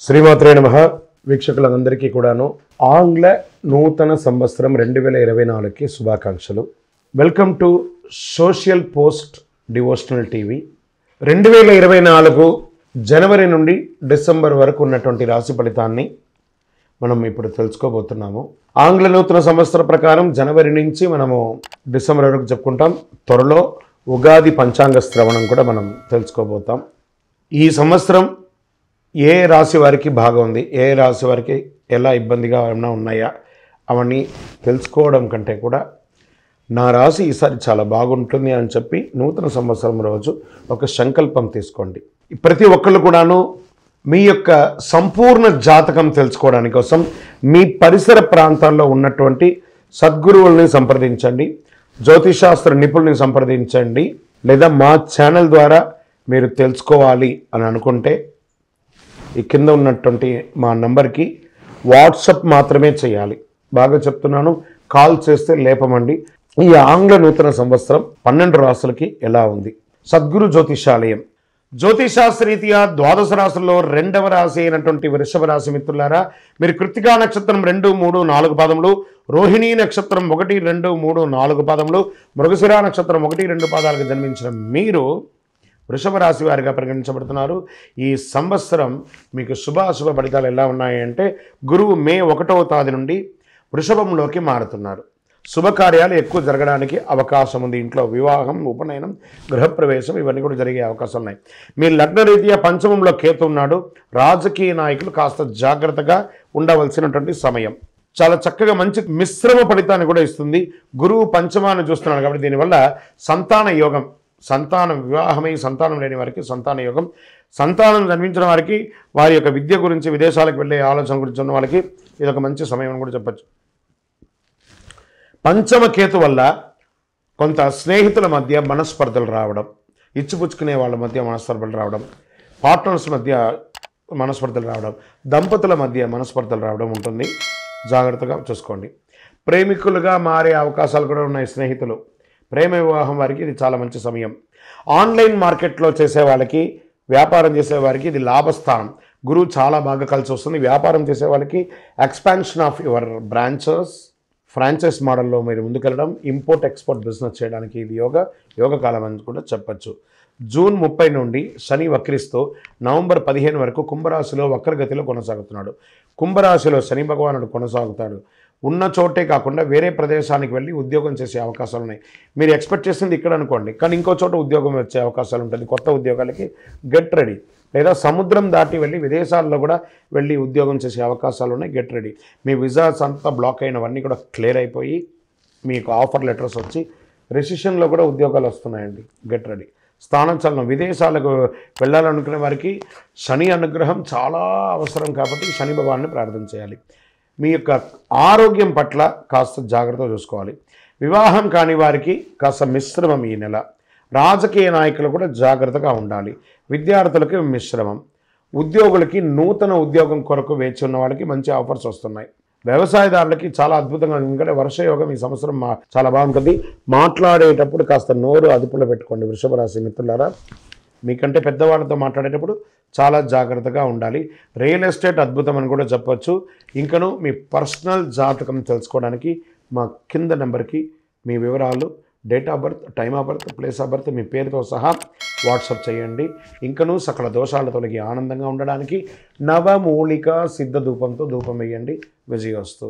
శ్రీమాత్రే నమః. వీక్షకులందరికీ కూడాను ఆంగ్ల నూతన సంవత్సరం 2024కి శుభాకాంక్షలు. Welcome to social post devotional TV. 2024 జనవరి నుండి డిసెంబర్ వరకు ఉన్నటువంటి రాశి ఫలితాన్ని మనం ఇప్పుడు తెలుసుకోబోతున్నాము. ఆంగ్ల నూతన సంవత్సర ప్రకారం జనవరి నుంచి మనము డిసెంబర్ వరకు చెప్పుకుంటాం. త్వరలో ఉగాది పంచాంగ శ్రవణం కూడా మనం తెలుసుకోబోతాం. ఈ సంవత్సరం ఏ రాశి వారికి బాగుంది, ఏ రాశి వారికి ఎలా ఇబ్బందిగా ఏమైనా ఉన్నాయా అవన్నీ తెలుసుకోవడం కంటే కూడా నా రాశి ఈసారి చాలా బాగుంటుంది అని చెప్పి నూతన సంవత్సరం రోజు ఒక సంకల్పం తీసుకోండి. ప్రతి ఒక్కళ్ళు కూడాను మీ యొక్క సంపూర్ణ జాతకం తెలుసుకోవడానికి కోసం మీ పరిసర ప్రాంతాల్లో ఉన్నటువంటి సద్గురువుల్ని సంప్రదించండి, జ్యోతిషాస్త్ర నిపుణుల్ని సంప్రదించండి. లేదా మా ఛానల్ ద్వారా మీరు తెలుసుకోవాలి అని అనుకుంటే ఈ కింద ఉన్నటువంటి మా నంబర్కి వాట్సప్ మాత్రమే చేయాలి. బాగా చెప్తున్నాను, కాల్ చేస్తే లేపమండి. ఈ ఆంగ్ల నూతన సంవత్సరం 12 రాశులకి ఎలా ఉంది? సద్గురు జ్యోతిషాలయం జ్యోతిషాస్త్రరీత్యా ద్వాదశ రాశుల్లో 2వ రాశి అయినటువంటి వృషభ రాశి మిత్రులారా, మీరు కృత్తికా నక్షత్రం 2, 3, 4 పాదములు, రోహిణీ నక్షత్రం 1, 2, 3, 4 పాదములు, మృగశిర నక్షత్రం 1, 2 పాదాలకు జన్మించిన మీరు వృషభ రాశి వారిగా పరిగణించబడుతున్నారు. ఈ సంవత్సరం మీకు శుభాశుభ ఫలితాలు ఎలా ఉన్నాయంటే, గురువు మే 1వ తేదీ నుండి వృషభంలోకి మారుతున్నారు. శుభకార్యాలు ఎక్కువ జరగడానికి అవకాశం ఉంది. ఇంట్లో వివాహం, ఉపనయనం, గృహప్రవేశం ఇవన్నీ కూడా జరిగే అవకాశం ఉన్నాయి. మీ లగ్నరీత్యా పంచమంలో కేతు ఉన్నాడు. రాజకీయ నాయకులు కాస్త జాగ్రత్తగా ఉండవలసినటువంటి సమయం. చాలా చక్కగా మంచి మిశ్రమ ఫలితాన్ని కూడా ఇస్తుంది. గురువు పంచమాన్ని చూస్తున్నాడు కాబట్టి దీనివల్ల సంతాన యోగం, సంతానం, వివాహమై సంతానం లేని వారికి సంతాన యోగం, సంతానం జన్మించిన వారికి వారి యొక్క విద్య గురించి, విదేశాలకు వెళ్ళే ఆలోచన గురించి ఉన్న వాళ్ళకి ఇదొక మంచి సమయం అని కూడా చెప్పచ్చు. పంచమ కేతు వల్ల కొంత స్నేహితుల మధ్య మనస్పర్ధలు రావడం, ఇచ్చిపుచ్చుకునే వాళ్ళ మధ్య మనస్పర్ధలు రావడం, పార్ట్నర్స్ మధ్య మనస్పర్ధలు రావడం, దంపతుల మధ్య మనస్పర్ధలు రావడం ఉంటుంది. జాగ్రత్తగా చూసుకోండి. ప్రేమికులుగా మారే అవకాశాలు కూడా ఉన్నాయి. స్నేహితులు, ప్రేమ వివాహం వారికి ఇది చాలా మంచి సమయం. ఆన్లైన్ మార్కెట్లో చేసే వాళ్ళకి, వ్యాపారం చేసే వారికి ఇది లాభస్థానం. గురువు చాలా బాగా కలిసి వస్తుంది. వ్యాపారం చేసే వాళ్ళకి expansion of your branches, franchise మోడల్లో మీరు ముందుకెళ్ళడం, ఇంపోర్ట్ ఎక్స్పోర్ట్ బిజినెస్ చేయడానికి ఇది యోగ కాలం అని కూడా చెప్పచ్చు. జూన్ 30 నుండి శని వక్రిస్తూ నవంబర్ 15 వరకు కుంభరాశిలో వక్రగతిలో కొనసాగుతున్నాడు. కుంభరాశిలో శని భగవానుడు కొనసాగుతాడు. ఉన్న చోటే కాకుండా వేరే ప్రదేశానికి వెళ్ళి ఉద్యోగం చేసే అవకాశాలు ఉన్నాయి. మీరు ఎక్స్పెక్ట్ చేసింది ఇక్కడ అనుకోండి, కానీ ఇంకో చోట ఉద్యోగం వచ్చే అవకాశాలు ఉంటుంది. కొత్త ఉద్యోగాలకి గెట్ రెడీ. లేదా సముద్రం దాటి వెళ్ళి విదేశాల్లో కూడా వెళ్ళి ఉద్యోగం చేసే అవకాశాలు ఉన్నాయి. Get ready. మీ విజాస్ అంతా బ్లాక్ అయినవన్నీ కూడా క్లియర్ అయిపోయి మీకు ఆఫర్ లెటర్స్ వచ్చి రెసిషన్లో కూడా ఉద్యోగాలు వస్తున్నాయండి. Get ready. స్థానచలనం, విదేశాలకు వెళ్ళాలనుకునే వారికి శని అనుగ్రహం చాలా అవసరం కాబట్టి శని భగవాన్ని ప్రార్థన చేయాలి. మీ యొక్క ఆరోగ్యం పట్ల కాస్త జాగ్రత్త చూసుకోవాలి. వివాహం కాని వారికి కాస్త మిశ్రమం ఈ నెల. రాజకీయ నాయకులు కూడా జాగ్రత్తగా ఉండాలి. విద్యార్థులకి మిశ్రమం. ఉద్యోగులకి నూతన ఉద్యోగం కొరకు వేచి ఉన్న వాళ్ళకి మంచి ఆఫర్స్ వస్తున్నాయి. వ్యవసాయదారులకి చాలా అద్భుతంగా, ఎందుకంటే వర్షయోగం ఈ సంవత్సరం చాలా బాగుంటుంది. మాట్లాడేటప్పుడు కాస్త నోరు అదుపులో పెట్టుకోండి వృషభ రాశి మిత్రులారా. మీకంటే పెద్దవాళ్ళతో మాట్లాడేటప్పుడు చాలా జాగ్రత్తగా ఉండాలి. రియల్ ఎస్టేట్ అద్భుతం అని కూడా చెప్పచ్చు. ఇంకను మీ పర్సనల్ జాతకం తెలుసుకోవడానికి మా కింద నెంబర్కి మీ వివరాలు, date of birth, time of birth, place of birth, మీ పేరుతో సహా వాట్సాప్ చేయండి. ఇంకను సకల దోషాల తొలగి ఆనందంగా ఉండడానికి నవమూలిక సిద్ధ ధూపంతో ధూపం వేయండి. విజయోస్తు.